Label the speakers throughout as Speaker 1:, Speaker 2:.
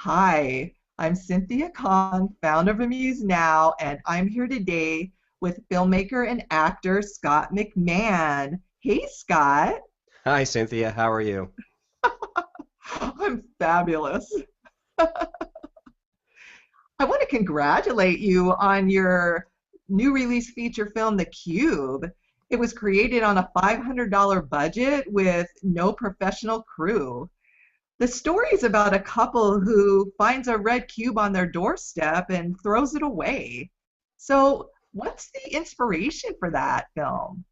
Speaker 1: Hi, I'm Cynthia Kahn, founder of Amused Now, and I'm here today with filmmaker and actor Scott McMahon. Hey, Scott.
Speaker 2: Hi, Cynthia. How are you?
Speaker 1: I'm fabulous. I want to congratulate you on your new release feature film, The Cube. It was created on a $500 budget with no professional crew. The story is about a couple who finds a red cube on their doorstep and throws it away. So, what's the inspiration for that film?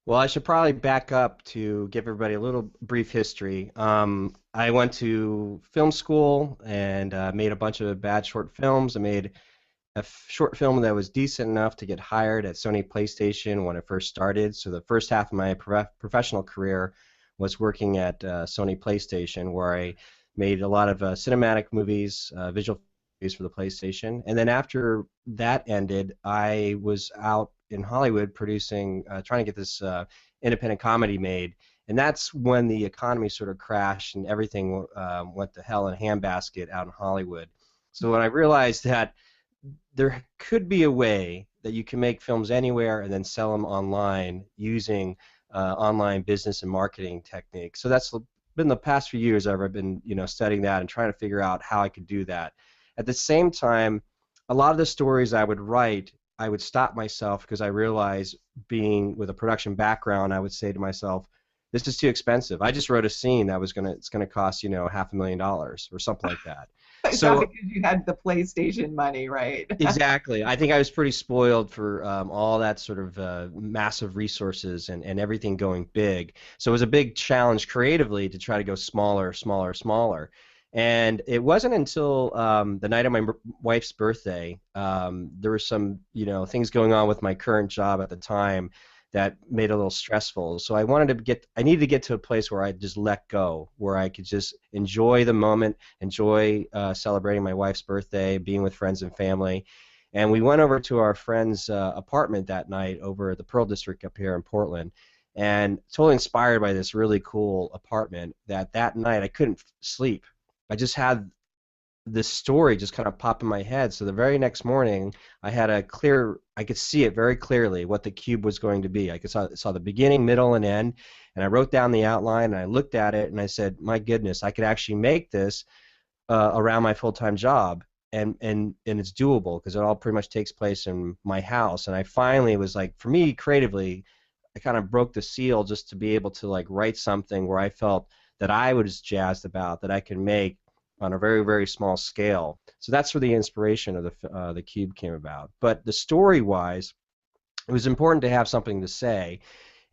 Speaker 2: Well, I should probably back up to give everybody a little brief history. I went to film school and made a bunch of bad short films. I made a short film that was decent enough to get hired at Sony PlayStation when I first started. So the first half of my professional career was working at Sony PlayStation, where I made a lot of cinematic movies, visual movies for the PlayStation. And then after that ended, I was out in Hollywood producing, trying to get this independent comedy made. And that's when the economy sort of crashed and everything went to hell in a handbasket out in Hollywood. So when I realized that there could be a way that you can make films anywhere and then sell them online using online business and marketing techniques. So that's been the past few years I've been studying that and trying to figure out how I could do that. At the same time, a lot of the stories I would write, I would stop myself because I realized, being with a production background, I would say to myself, this is too expensive. I just wrote a scene that it's gonna cost $500,000 or something like that.
Speaker 1: Is that
Speaker 2: So
Speaker 1: because you had the PlayStation money, right?
Speaker 2: exactly. I think I was pretty spoiled for all that sort of massive resources and everything going big. So it was a big challenge creatively to try to go smaller, smaller, smaller. And it wasn't until the night of my wife's birthday, there were some, things going on with my current job at the time that made it a little stressful. So I needed to get to a place where I just let go, where I could just enjoy the moment, enjoy celebrating my wife's birthday, being with friends and family. And we went over to our friend's apartment that night over at the Pearl District up here in Portland, and totally inspired by this really cool apartment. That night I couldn't sleep. I just had this story just kind of pop in my head. So the very next morning, I could see it very clearly what the cube was going to be. I saw the beginning, middle, and end, and I wrote down the outline, and I looked at it, and I said, my goodness, I could actually make this around my full-time job, and it's doable because it all pretty much takes place in my house. And I finally was like, for me, creatively, I kind of broke the seal just to be able to like write something where I felt that I was jazzed about, that I could make on a very, very small scale. So that's where the inspiration of the cube came about. But the story-wise, it was important to have something to say.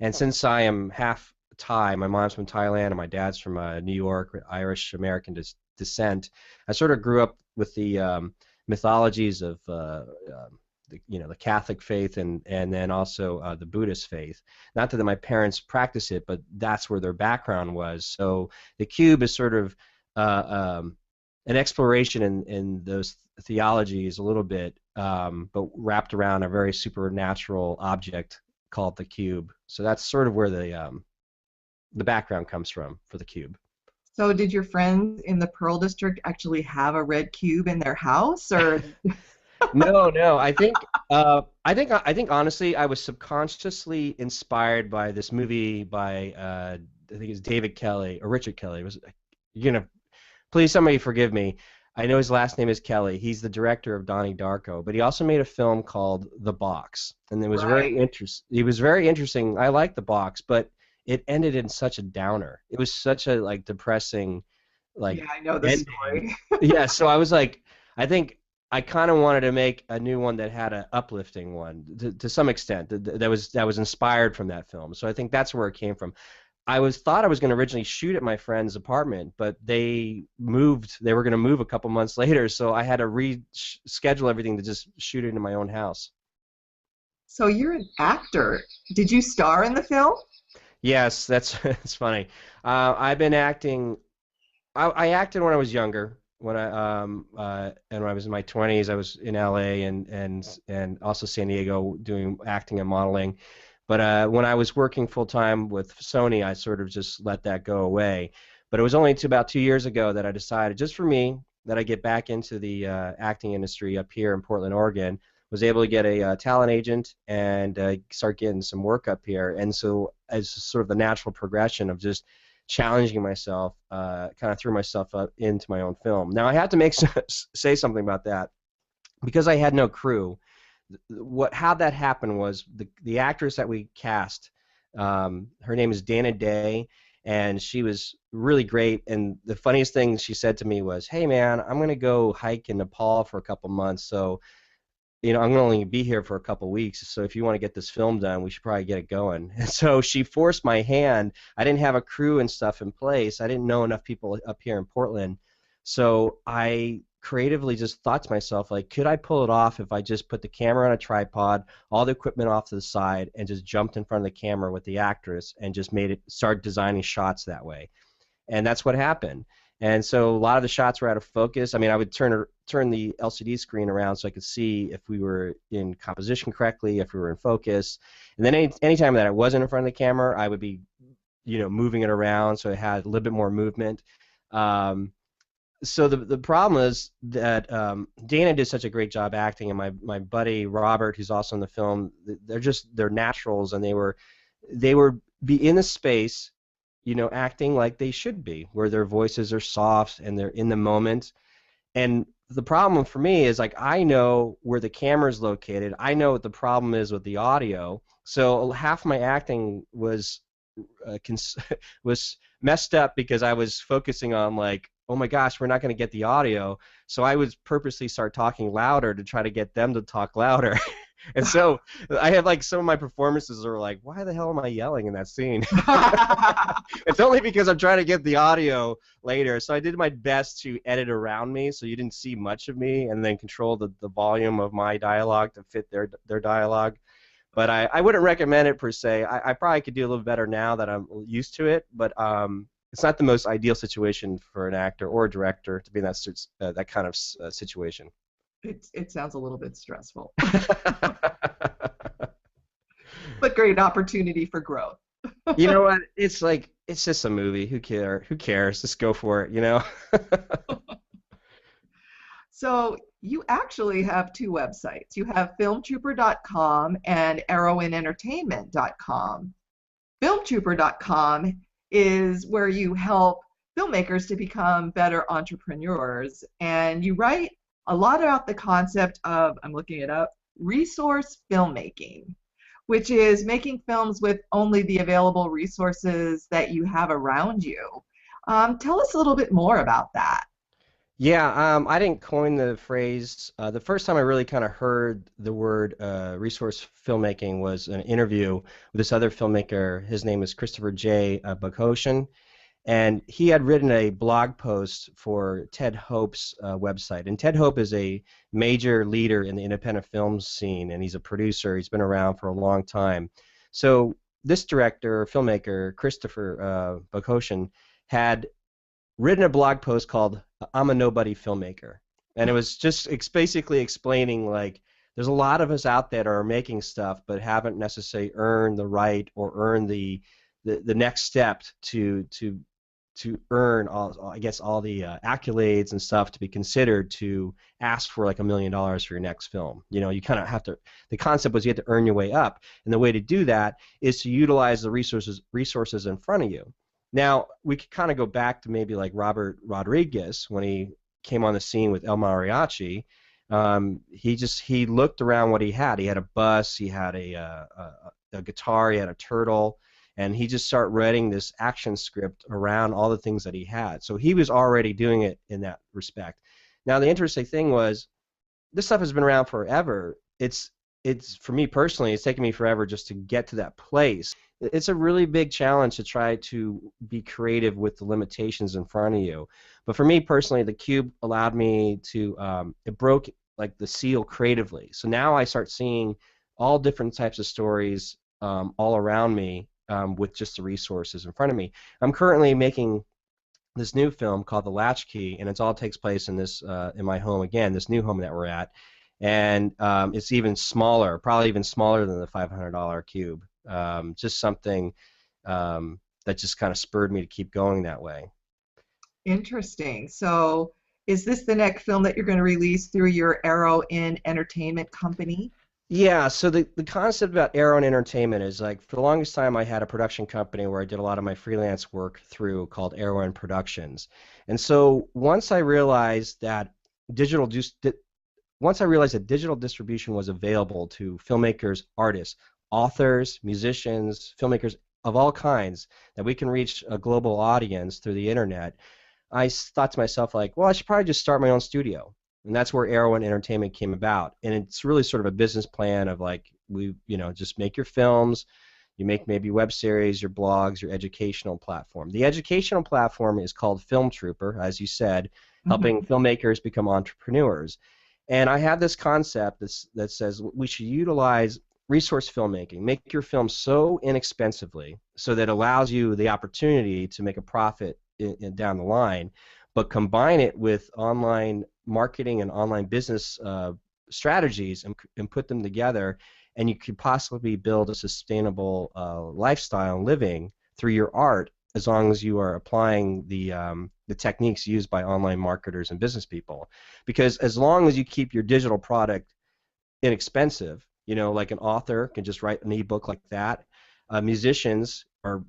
Speaker 2: And since I am half Thai, my mom's from Thailand and my dad's from New York, Irish American descent, I sort of grew up with the mythologies of the Catholic faith and then also the Buddhist faith. Not that my parents practice it, but that's where their background was. So the cube is sort of an exploration in those theologies a little bit, but wrapped around a very supernatural object called the cube. So that's sort of where the background comes from for the cube.
Speaker 1: So, did your friends in the Pearl District actually have a red cube in their house, or
Speaker 2: No, no. I think honestly, I was subconsciously inspired by this movie by I think it's David Kelly or Richard Kelly. It was you're gonna Please somebody forgive me. I know his last name is Kelly. He's the director of Donnie Darko, but he also made a film called The Box, and it was very
Speaker 1: right?
Speaker 2: It was very interesting. I liked The Box, but it ended in such a downer. It was such a like depressing like
Speaker 1: Yeah, I know the
Speaker 2: ending.
Speaker 1: story.
Speaker 2: Yeah, so I was like, I think I kind of wanted to make a new one that had an uplifting one to some extent that was inspired from that film. So I think that's where it came from. Thought I was going to originally shoot at my friend's apartment, but they moved. They were going to move a couple months later, so I had to reschedule everything to just shoot it in my own house.
Speaker 1: So, you're an actor. Did you star in the film?
Speaker 2: Yes, that's it's funny. I've been acting. I acted when I was younger. And when I was in my 20s, I was in LA and also San Diego doing acting and modeling. But when I was working full time with Sony, I sort of just let that go away. But it was only about 2 years ago that I decided, just for me, that I get back into the acting industry up here in Portland, Oregon. Was able to get a talent agent and start getting some work up here. And so, as sort of the natural progression of just challenging myself, kind of threw myself up into my own film. Now I have to say something about that because I had no crew. How that happened was the actress that we cast. Her name is Dana Day, and she was really great. And the funniest thing she said to me was, "Hey man, I'm gonna go hike in Nepal for a couple months, so I'm going to only be here for a couple weeks, so if you want to get this film done, we should probably get it going." And so she forced my hand. I didn't have a crew and stuff in place. I didn't know enough people up here in Portland. So I creatively just thought to myself, like, could I pull it off if I just put the camera on a tripod, all the equipment off to the side, and just jumped in front of the camera with the actress and just start designing shots that way? And that's what happened. And so a lot of the shots were out of focus. I mean, I would turn the LCD screen around so I could see if we were in composition correctly, if we were in focus. And then anytime that I wasn't in front of the camera, I would be, moving it around so it had a little bit more movement. So the problem is that Dana did such a great job acting, and my buddy Robert, who's also in the film, they're naturals, and they were be in the space, acting like they should be, where their voices are soft and they're in the moment. And the problem for me is, like, I know where the camera's located. I know what the problem is with the audio. So half my acting was was messed up because I was focusing on, like, oh my gosh, we're not going to get the audio. So I would purposely start talking louder to try to get them to talk louder. And so I have, like, some of my performances are like, why the hell am I yelling in that scene? It's only because I'm trying to get the audio later. So I did my best to edit around me so you didn't see much of me, and then control the volume of my dialogue to fit their dialogue. But I wouldn't recommend it per se. I probably could do a little better now that I'm used to it, but it's not the most ideal situation for an actor or a director to be in that kind of situation.
Speaker 1: It sounds a little bit stressful, but great opportunity for growth.
Speaker 2: You know what? It's like, it's just a movie. Who cares? Just go for it.
Speaker 1: So you actually have two websites. You have filmtrooper.com and arrowinentertainment.com. Filmtrooper.com is where you help filmmakers to become better entrepreneurs, and you write a lot about the concept of, I'm looking it up, resource filmmaking, which is making films with only the available resources that you have around you. Tell us a little bit more about that.
Speaker 2: Yeah, I didn't coin the phrase. The first time I really kind of heard the word resource filmmaking was an interview with this other filmmaker. His name is Christopher J. Bogosian, and he had written a blog post for Ted Hope's website. And Ted Hope is a major leader in the independent film scene, and he's a producer. He's been around for a long time. So this director, filmmaker, Christopher Bogosian, had written a blog post called "I'm a Nobody Filmmaker," and it was just basically explaining, like, there's a lot of us out there that are making stuff but haven't necessarily earned the right or earned the next step to earn all the accolades and stuff to be considered to ask for like $1 million for your next film. You kind of have to. The concept was you have to earn your way up, and the way to do that is to utilize the resources in front of you. Now, we could kind of go back to maybe like Robert Rodriguez when he came on the scene with El Mariachi. He looked around what he had. He had a bus, he had a guitar, he had a turtle, and he just started writing this action script around all the things that he had. So he was already doing it in that respect. Now, the interesting thing was, this stuff has been around forever. It's for me personally, it's taken me forever just to get to that place. It's a really big challenge to try to be creative with the limitations in front of you. But for me personally, the Cube allowed me to, it broke like the seal creatively. So now I start seeing all different types of stories all around me with just the resources in front of me. I'm currently making this new film called The Latchkey, and it all takes place in this in my home again, this new home that we're at. And it's even smaller, probably even smaller than the $500 Cube. Just something that just kind of spurred me to keep going that way.
Speaker 1: Interesting. So Is this the next film that you're going to release through your Arrow in Entertainment company?
Speaker 2: Yeah, so the concept about Arrow and Entertainment is like for the longest time I had a production company where I did a lot of my freelance work through called Arrow and Productions. And so digital dis- di- once I realized that digital distribution was available to filmmakers, artists, authors, musicians, filmmakers of all kinds, that we can reach a global audience through the internet, thought to myself like, well, I should probably just start my own studio. And that's where Arrow and Entertainment came about. And it's really sort of a business plan of like just make your films, you make maybe web series, your blogs, your educational platform. The educational platform is called Film Trooper, as you said, helping
Speaker 1: Mhm.
Speaker 2: filmmakers become entrepreneurs. And I have this concept that says we should utilize resource filmmaking. Make your film so inexpensively so that it allows you the opportunity to make a profit down the line, but combine it with online marketing and online business strategies and put them together, and you could possibly build a sustainable lifestyle and living through your art as long as you are applying the techniques used by online marketers and business people. Because as long as you keep your digital product inexpensive, like an author can just write an ebook like that. Musicians are,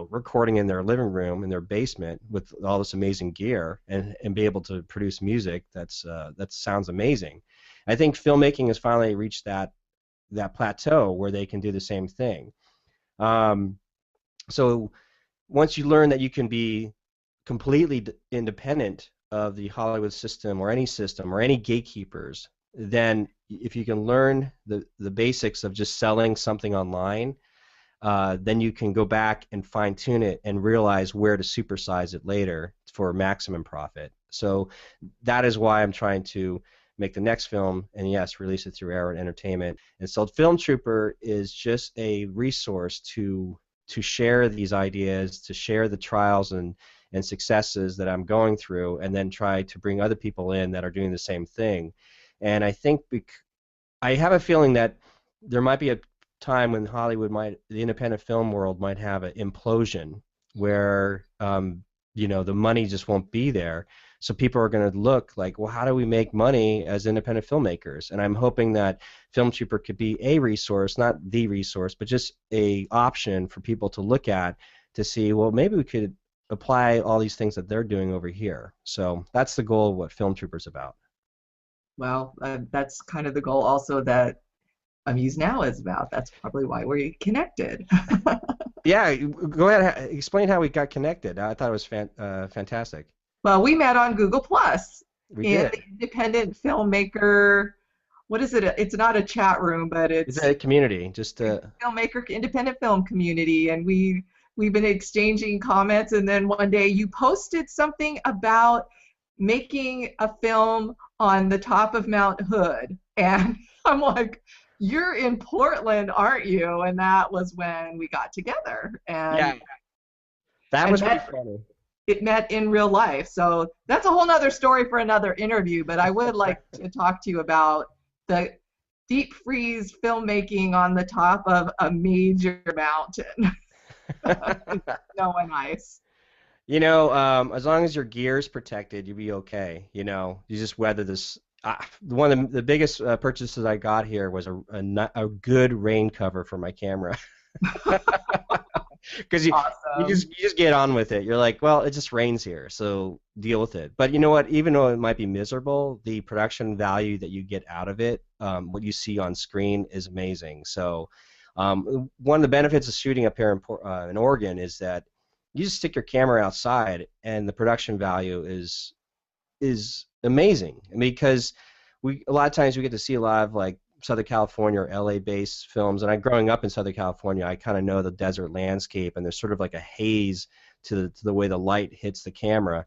Speaker 2: recording in their living room, in their basement with all this amazing gear and be able to produce music that sounds amazing. I think filmmaking has finally reached that plateau where they can do the same thing. Um, so once you learn that you can be completely independent of the Hollywood system or any gatekeepers, then if you can learn the basics of just selling something online, then you can go back and fine tune it and realize where to supersize it later for maximum profit. So that is why I'm trying to make the next film and yes, release it through Arrow Entertainment. And so Film Trooper is just a resource to share these ideas, to share the trials and successes that I'm going through, and then try to bring other people in that are doing the same thing. And I think I have a feeling that there might be a time when the independent film world might have an implosion where the money just won't be there. So people are going to look like, well, how do we make money as independent filmmakers? And I'm hoping that Film Trooper could be a resource, not the resource, but just a option for people to look at to see, well, maybe we could apply all these things that they're doing over here. So that's the goal of what Film Trooper's about.
Speaker 1: Well, that's kind of the goal also that Amused Now is about. That's probably why we're connected.
Speaker 2: Yeah, go ahead. Explain how we got connected. I thought it was fantastic.
Speaker 1: Well, we met on Google Plus
Speaker 2: We
Speaker 1: in
Speaker 2: did.
Speaker 1: the independent filmmaker. What is it? It's not a chat room, but
Speaker 2: It's
Speaker 1: it's
Speaker 2: a community. Just
Speaker 1: filmmaker independent film community, and we've been exchanging comments. And then one day you posted something about making a film on the top of Mount Hood, and I'm like, you're in Portland, aren't you? And that was when we got together
Speaker 2: yeah,
Speaker 1: and
Speaker 2: that was pretty
Speaker 1: met
Speaker 2: funny.
Speaker 1: it met in real life. So that's a whole nother story for another interview, but I would like to talk to you about the deep freeze filmmaking on the top of a major mountain. Snow and ice.
Speaker 2: As long as your gear's protected, you'll be okay. You just weather this. One of the biggest purchases I got here was a good rain cover for my camera. Because
Speaker 1: Awesome.
Speaker 2: you just get on with it. You're like, well, it just rains here, so deal with it. But you know what? Even though it might be miserable, the production value that you get out of it, what you see on screen, is amazing. So, one of the benefits of shooting up here in Oregon is that you just stick your camera outside, and the production value is amazing. I mean, because a lot of times we get to see a lot of like Southern California or LA based films, and growing up in Southern California, I kind of know the desert landscape, and there's sort of like a haze to the way the light hits the camera.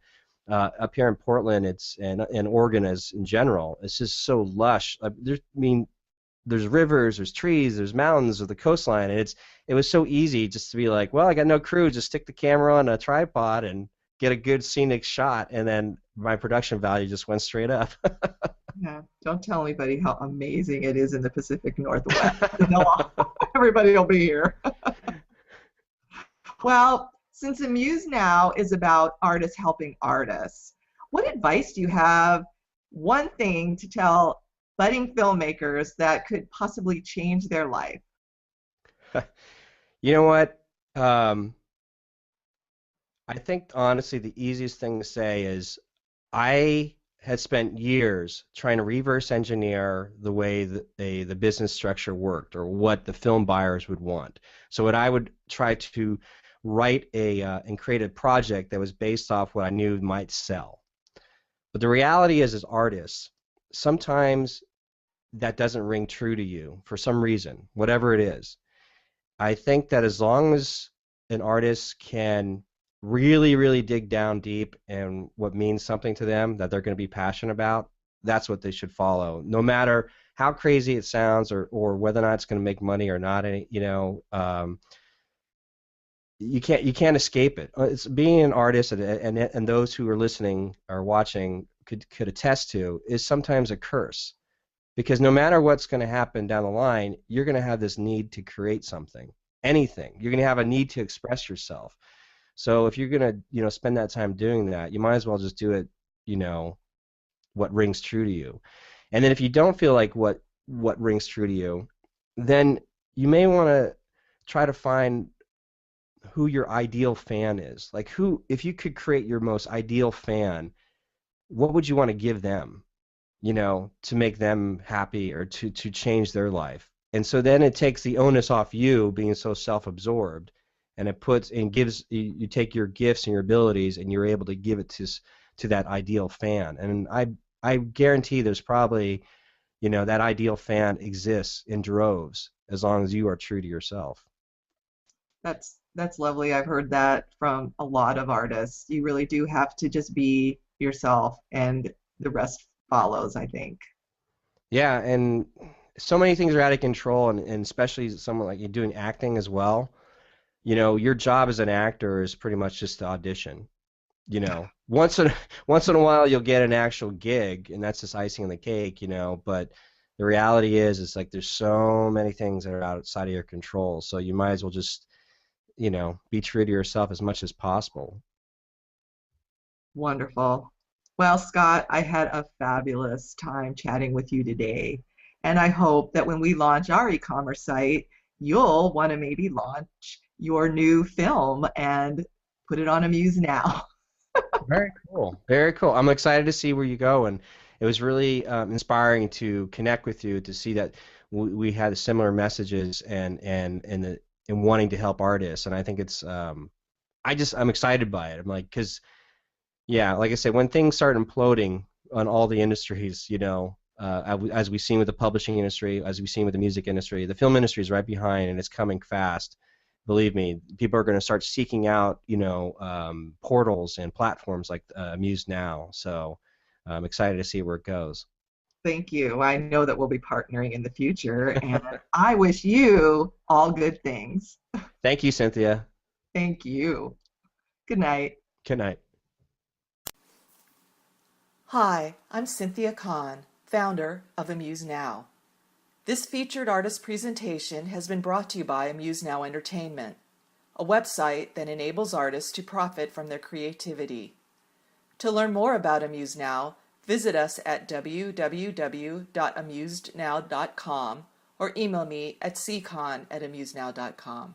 Speaker 2: Up here in Portland, and Oregon as in general, it's just so lush. There's rivers, there's trees, there's mountains, there's the coastline, and it was so easy just to be like, well, I got no crew, just stick the camera on a tripod and get a good scenic shot, and then my production value just went straight up.
Speaker 1: Yeah, don't tell anybody how amazing it is in the Pacific Northwest. Everybody will be here. Well, since Amuse Now is about artists helping artists, What advice do you have, one thing to tell budding filmmakers that could possibly change their life?
Speaker 2: You know what? Um, I think honestly, the easiest thing to say is I had spent years trying to reverse engineer the way that the business structure worked or what the film buyers would want. So what I would try to write and create a project that was based off what I knew might sell. But the reality is, as artists, sometimes that doesn't ring true to you for some reason, whatever it is. I think that as long as an artist can really, really dig down deep and what means something to them that they're going to be passionate about, that's what they should follow. No matter how crazy it sounds or whether or not it's going to make money or not, you can't escape it. It's being an artist, and those who are listening or watching could attest to, is sometimes a curse because no matter what's going to happen down the line, you're going to have this need to create something, anything. You're going to have a need to express yourself. So if you're going to, spend that time doing that, you might as well just do it, you know, what rings true to you. And then if you don't feel like what rings true to you, then you may want to try to find who your ideal fan is. Like who, if you could create your most ideal fan, what would you want to give them? To make them happy or to change their life. And so then it takes the onus off you being so self-absorbed, and it puts and gives you take your gifts and your abilities and you're able to give it to that ideal fan. And I guarantee there's probably, that ideal fan exists in droves as long as you are true to yourself.
Speaker 1: That's lovely. I've heard that from a lot of artists. You really do have to just be yourself and the rest follows, I think.
Speaker 2: Yeah, and so many things are out of control, and especially someone like you doing acting as well. Your job as an actor is pretty much just to audition. Once in once in a while you'll get an actual gig, and that's just icing on the cake. But the reality is, it's like there's so many things that are outside of your control. So you might as well just, be true to yourself as much as possible.
Speaker 1: Wonderful. Well, Scott, I had a fabulous time chatting with you today. And I hope that when we launch our e-commerce site, you'll want to maybe launch your new film and put it on Amuse Now.
Speaker 2: Very cool. Very cool. I'm excited to see where you go, and it was really inspiring to connect with you to see that we had similar messages and wanting to help artists. And I think it's I'm excited by it. I'm like, because yeah, like I said, when things start imploding on all the industries, as we've seen with the publishing industry, as we've seen with the music industry, the film industry is right behind, and it's coming fast. Believe me, people are going to start seeking out, portals and platforms like Amused Now. So I'm excited to see where it goes.
Speaker 1: Thank you. I know that we'll be partnering in the future, and I wish you all good things.
Speaker 2: Thank you, Cynthia.
Speaker 1: Thank you. Good night.
Speaker 2: Good night.
Speaker 3: Hi, I'm Cynthia Kahn, founder of Amuse Now. This featured artist presentation has been brought to you by Amuse Now Entertainment, a website that enables artists to profit from their creativity. To learn more about Amuse Now, visit us at www.amusednow.com or email me at ccon@amusenow.com.